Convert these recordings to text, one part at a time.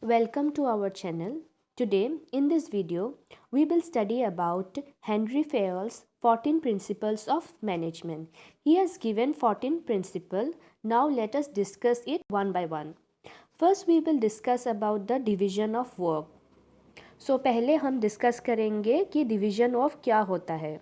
Welcome to our channel. Today, in this video, we will study about Henry Fayol's 14 Principles of Management. He has given 14 principles. Now let us discuss it one by one. First, we will discuss about the division of work. पहले हम discuss करेंगे कि division of क्या होता है।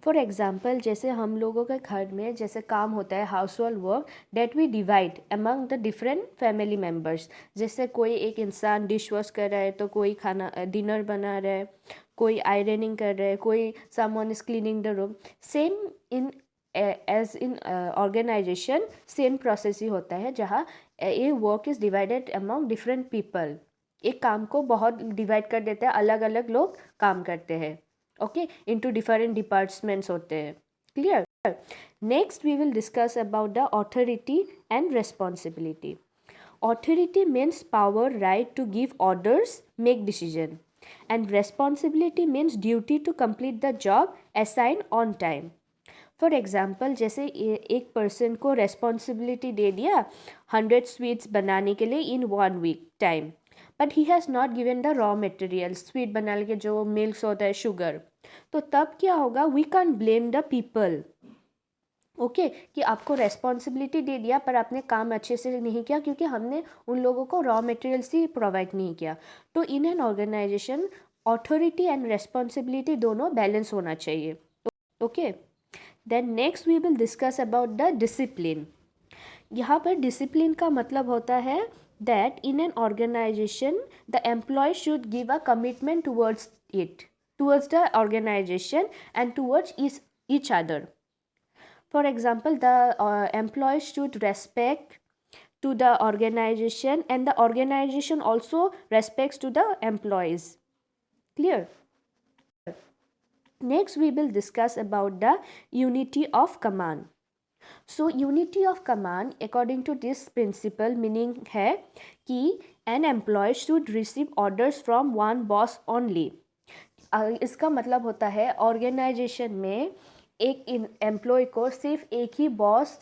For example जैसे हम लोगों के घर में जैसे काम होता है household work that we divide among the different family members. जैसे कोई एक इंसान डिश वॉश कर रहा है तो कोई खाना डिनर बना रहा है, कोई आयरनिंग कर रहा है, कोई someone is cleaning the room. Same in as in organization same process ही होता है जहाँ a work is divided among different people. एक काम को बहुत डिवाइड कर देते हैं, अलग अलग लोग काम करते हैं, ओके, इनटू डिफरेंट डिपार्टमेंट्स होते हैं। Clear? Next we will discuss about the authority and responsibility. Authority means power, right to give orders, make decision, and responsibility means duty to complete the job assign on time. For example जैसे एक person को responsibility दे दिया 100 sweets बनाने के लिए in 1 week time, but he has not given the raw material, sweet बनाने के जो मिल्क होता है, शुगर। तो तब क्या होगा, we can blame the people, okay, कि आपको रेस्पॉन्सिबिलिटी दे दिया पर आपने काम अच्छे से नहीं किया क्योंकि हमने उन लोगों को रॉ मटेरियल्स ही प्रोवाइड नहीं किया। तो in an organization authority and responsibility दोनों बैलेंस होना चाहिए, okay. Then next we will discuss about the discipline. यहाँ पर डिसिप्लिन का मतलब होता है that in an organization the employee should give a commitment towards it, towards the organization and towards each other. For example, the employee should respect to the organization and the organization also respects to the employees. Clear? Next we will discuss about the unity of command. So unity of command according to this principle meaning है कि an employee should receive orders from one boss only. इसका मतलब होता है organisation में एक employ को सिर्फ एक ही बॉस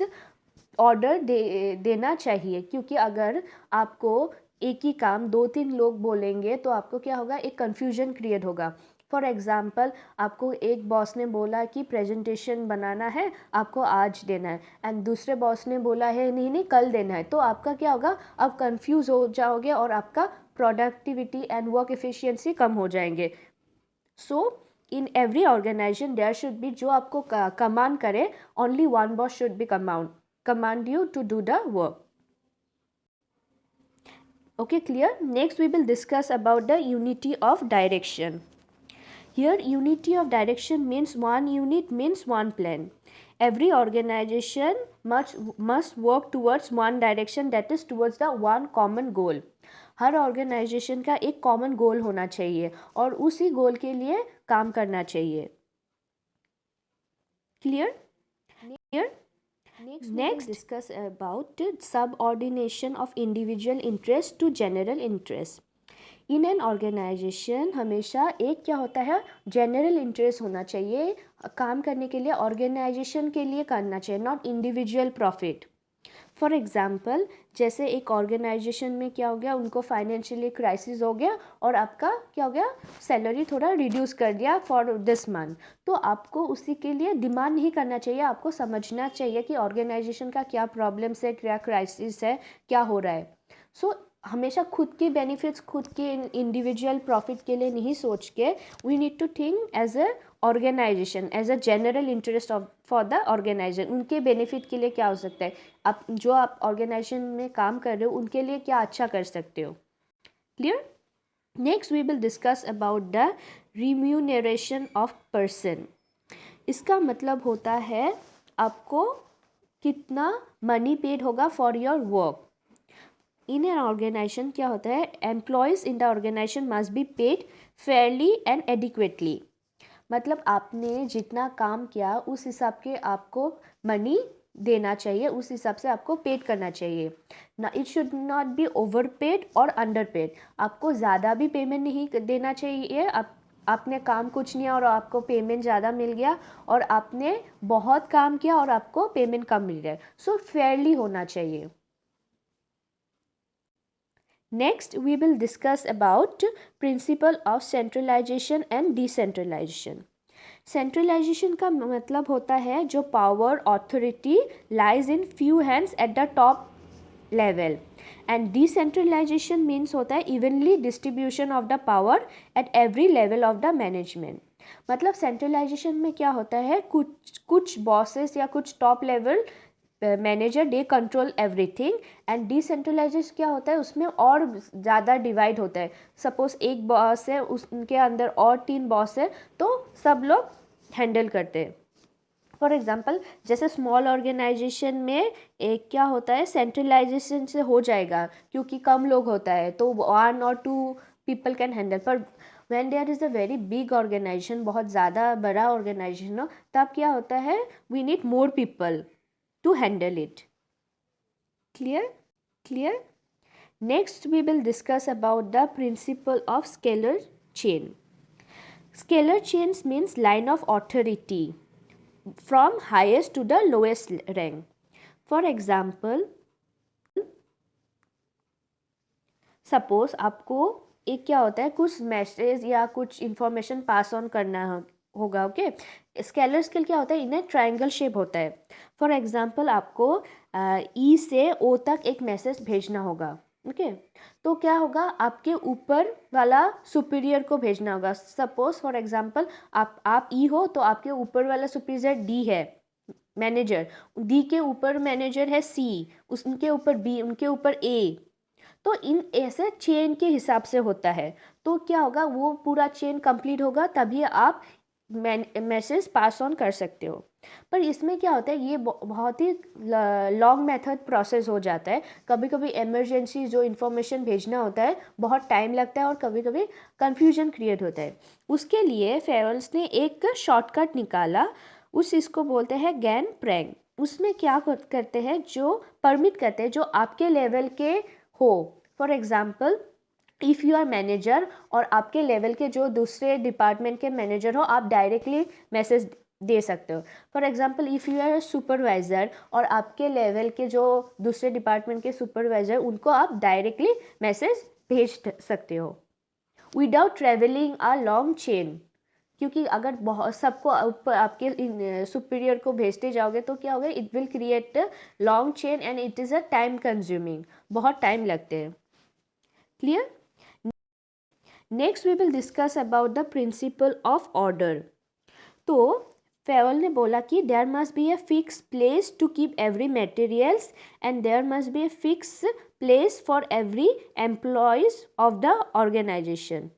ऑर्डर देना चाहिए, क्योंकि अगर आपको एक ही काम 2-3 लोग बोलेंगे तो आपको क्या होगा, एक कन्फ्यूजन क्रिएट होगा। फॉर एग्ज़ाम्पल आपको एक बॉस ने बोला कि प्रेजेंटेशन बनाना है, आपको आज देना है, एंड दूसरे बॉस ने बोला है नहीं नहीं कल देना है, तो आपका क्या होगा, आप कंफ्यूज हो जाओगे और आपका प्रोडक्टिविटी एंड वर्क एफिशिएंसी कम हो जाएंगे। So in every organization there should be, जो आपको कमांड करे, only one boss should be command you to do the work. Okay, clear? Next we will discuss about the unity of direction. Here unity of direction means one unit means one plan. Every organization must work towards one direction, that is towards the one common goal. हर organization का एक common goal होना चाहिए और उसी गोल के लिए काम करना चाहिए। Clear? Clear? Next, discuss about subordination of individual interest to general interest. In an organization हमेशा एक क्या होता है, जनरल इंटरेस्ट होना चाहिए, काम करने के लिए ऑर्गेनाइजेशन के लिए करना चाहिए, not individual profit. For example जैसे एक ऑर्गेनाइजेशन में क्या हो गया, उनको फाइनेंशियली क्राइसिस हो गया और आपका क्या हो गया, सैलरी थोड़ा रिड्यूस कर दिया फॉर दिस मंथ, तो आपको उसी के लिए डिमांड नहीं करना चाहिए, आपको समझना चाहिए कि ऑर्गेनाइजेशन का क्या प्रॉब्लम्स है, क्या क्राइसिस है, क्या हो रहा है। सो हमेशा खुद के बेनिफिट्स, खुद के इंडिविजुअल प्रॉफिट के लिए नहीं सोच के we need to think as a organization, as a general interest of for the organization. उनके बेनिफिट के लिए क्या हो सकता है, आप जो आप ऑर्गेनाइजेशन में काम कर रहे हो उनके लिए क्या अच्छा कर सकते हो। Clear? Next we will discuss about the remuneration of person. इसका मतलब होता है आपको कितना मनी पेड होगा for your work. In an organization क्या होता है, employees in the organization must be paid fairly and adequately. मतलब आपने जितना काम किया उस हिसाब के आपको मनी देना चाहिए, उस हिसाब से आपको पेड करना चाहिए ना। It should not be over paid और अंडर पेड। आपको ज़्यादा भी पेमेंट नहीं देना चाहिए, आपने काम कुछ नहीं और आपको पेमेंट ज़्यादा मिल गया, और आपने बहुत काम किया और आपको पेमेंट कम मिल रहा है। सो फेयरली होना चाहिए। Next, we will discuss about principle of centralization and decentralization. Centralization का मतलब होता है जो power authority lies in few hands at the top level, and decentralization means होता है evenly distribution of the power at every level of the management. मतलब centralization में क्या होता है, कुछ बॉसेस या कुछ top level manager they control everything, and decentralization क्या होता है उसमें और ज़्यादा डिवाइड होता है. सपोज एक बॉस है, उनके अंदर और 3 बॉस है, तो सब लोग हैंडल करते हैं. फॉर एग्जाम्पल जैसे स्मॉल ऑर्गेनाइजेशन में एक क्या होता है, सेंट्रलाइजेशन से हो जाएगा क्योंकि कम लोग होता है तो 1 or 2 पीपल कैन हैंडल. पर when there is a very big organization, बहुत ज़्यादा बड़ा ऑर्गेनाइजेशन हो, तब क्या होता है, we need more people to handle it. Clear? Next we will discuss about the principle of scalar chain. Scalar chains means line of authority from highest to the lowest rank. For example, suppose आपको एक क्या होता है, कुछ message या कुछ information pass on करना होगा. ओके, स्केलर स्केल क्या होता है, इन्हें ट्रायंगल शेप होता है. फॉर एग्जांपल आपको ई से ओ तक एक मैसेज भेजना होगा. ओके, तो क्या होगा, आपके ऊपर वाला सुपीरियर को भेजना होगा. सपोज फॉर एग्जांपल आप ई हो तो आपके ऊपर वाला सुपीरियर डी है, मैनेजर. डी के ऊपर मैनेजर है सी, उनके ऊपर बी, उनके ऊपर ए. तो इन ऐसे चेन के हिसाब से होता है. तो क्या होगा, वो पूरा चेन कंप्लीट होगा तभी आप मैसेज पास ऑन कर सकते हो. पर इसमें क्या होता है, ये बहुत ही लॉन्ग मेथड प्रोसेस हो जाता है. कभी कभी इमरजेंसी जो इन्फॉर्मेशन भेजना होता है बहुत टाइम लगता है और कभी कभी कन्फ्यूजन क्रिएट होता है. उसके लिए फेरोल्स ने एक शॉर्टकट निकाला, उस इसको बोलते हैं गैन प्रैंग. उसमें क्या करते हैं, जो परमिट करते हैं जो आपके लेवल के हो. For example if you are manager और आपके लेवल के जो दूसरे डिपार्टमेंट के मैनेजर हो, आप डायरेक्टली मैसेज दे सकते हो. For example if you are supervisor और आपके लेवल के जो दूसरे डिपार्टमेंट के सुपरवाइज़र, उनको आप डायरेक्टली मैसेज भेज सकते हो without travelling a long chain. क्योंकि अगर बहुत सबको ऊपर आपके सुपीरियर को भेजते जाओगे तो क्या होगा, it will create long chain and it is a time consuming, बहुत टाइम लगते हैं. Clear? Next we will discuss about the principle of order. तो फेवल ने बोला कि there must be a fix place to keep every materials and there must be a fix place for every employees of the organization.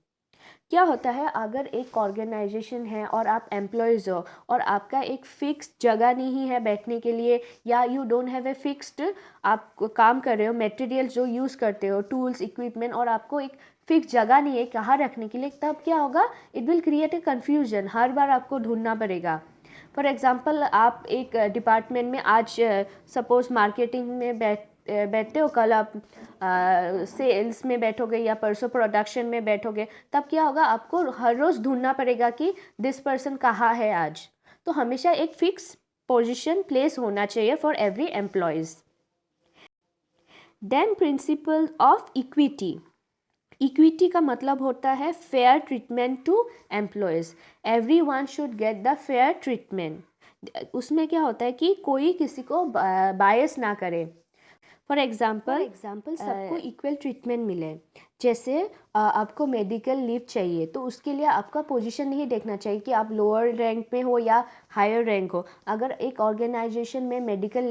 क्या होता है, अगर एक organisation है और आप एम्प्लॉयज़ हो और आपका एक फ़िक्स जगह नहीं है बैठने के लिए, या you don't have a fixed, आप काम कर रहे हो, मटेरियल जो यूज़ करते हो, टूल्स इक्विपमेंट, और आपको एक फिक्स जगह नहीं है कहाँ रखने के लिए, तब क्या होगा, it will create a confusion. हर बार आपको ढूंढना पड़ेगा. फॉर एग्जाम्पल आप एक डिपार्टमेंट में आज सपोज मार्केटिंग में बैठते हो, कल आप सेल्स में बैठोगे या परसों प्रोडक्शन में बैठोगे, तब क्या होगा, आपको हर रोज़ ढूंढना पड़ेगा कि दिस पर्सन कहाँ है आज. तो हमेशा एक फिक्स पोजीशन प्लेस होना चाहिए for every employees. Then principle of equity. Equity का मतलब होता है fair treatment to employees. Every one should get the fair treatment. उसमें क्या होता है कि कोई किसी को बायस ना करे. फॉर एग्जाम्पल सबको इक्वल ट्रीटमेंट मिले. जैसे आपको मेडिकल लीव चाहिए तो उसके लिए आपका पोजीशन नहीं देखना चाहिए कि आप लोअर रैंक में हो या हायर रैंक हो. अगर एक ऑर्गेनाइजेशन में मेडिकल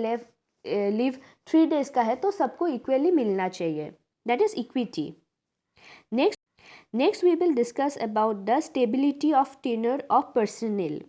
लीव 3 days का है तो सबको इक्वली मिलना चाहिए. That is equity. Next we will discuss about the stability of tenure of personnel.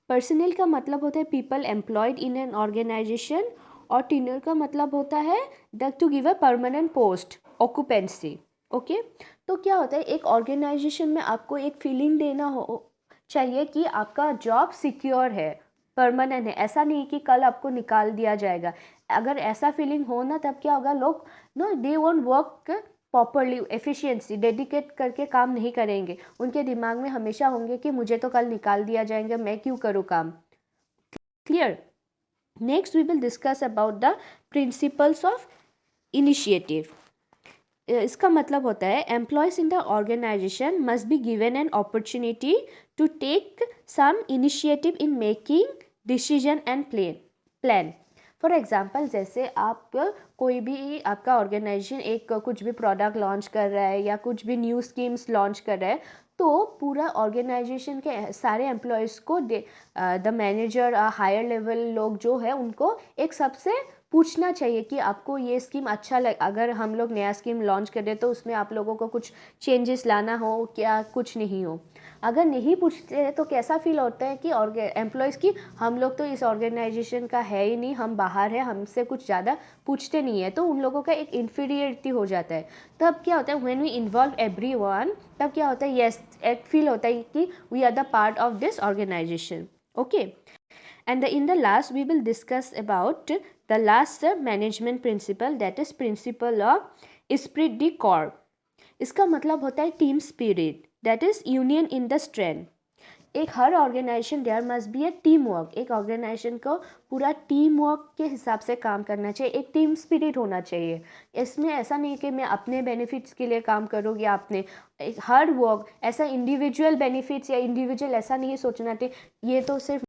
Personnel का मतलब होता है people employed in an organization, और टेन्योर का मतलब होता है the to give a permanent post, occupancy. Okay, तो क्या होता है, एक ऑर्गेनाइजेशन में आपको एक फीलिंग देना हो चाहिए कि आपका जॉब सिक्योर है, परमानेंट है. ऐसा नहीं कि कल आपको निकाल दिया जाएगा. अगर ऐसा फीलिंग हो ना, तब क्या होगा, लोग no they won't work properly, efficiency dedicate करके काम नहीं करेंगे. उनके दिमाग में हमेशा होंगे कि मुझे तो कल निकाल दिया जाएगा, मैं क्यों करूँ काम. Clear? Next we will discuss about the principles of initiative. इसका मतलब होता है employees in the organization must be given an opportunity to take some initiative in making decision and plan. For example, जैसे आप कोई भी आपका ऑर्गेनाइजेशन एक कुछ भी प्रोडक्ट लॉन्च कर रहा है या कुछ भी न्यू स्कीम्स लॉन्च कर रहा है, तो पूरा ऑर्गेनाइजेशन के सारे एम्प्लॉयज़ को द मैनेजर हायर लेवल लोग जो है उनको एक सबसे पूछना चाहिए कि आपको ये स्कीम अच्छा अगर हम लोग नया स्कीम लॉन्च करें तो उसमें आप लोगों को कुछ चेंजेस लाना हो क्या कुछ नहीं हो। अगर नहीं पूछते तो कैसा फील होता है कि एम्प्लॉयज़ की हम लोग तो इस ऑर्गेनाइजेशन का है ही नहीं, हम बाहर है, हमसे कुछ ज़्यादा पूछते नहीं है, तो उन लोगों का एक इन्फीरियरिटी हो जाता है। तब क्या होता है व्हेन वी इन्वॉल्व एवरीवन, तब क्या होता है यस एक फील होता है कि we are the part of this organization. Okay, and in the last we will discuss about the last management principle, that is principle of esprit de corps. इसका मतलब होता है team spirit, that is union in the strength. एक हर organization there must be a team work, एक organization को पूरा team work के हिसाब से काम करना चाहिए, एक टीम स्पिरिट होना चाहिए। इसमें ऐसा नहीं कि मैं अपने बेनिफिट्स के लिए काम करूँ या अपने हर वर्क ऐसा इंडिविजुअल बेनिफिट्स या इंडिविजुअल ऐसा नहीं सोचना चाहिए ये तो सिर्फ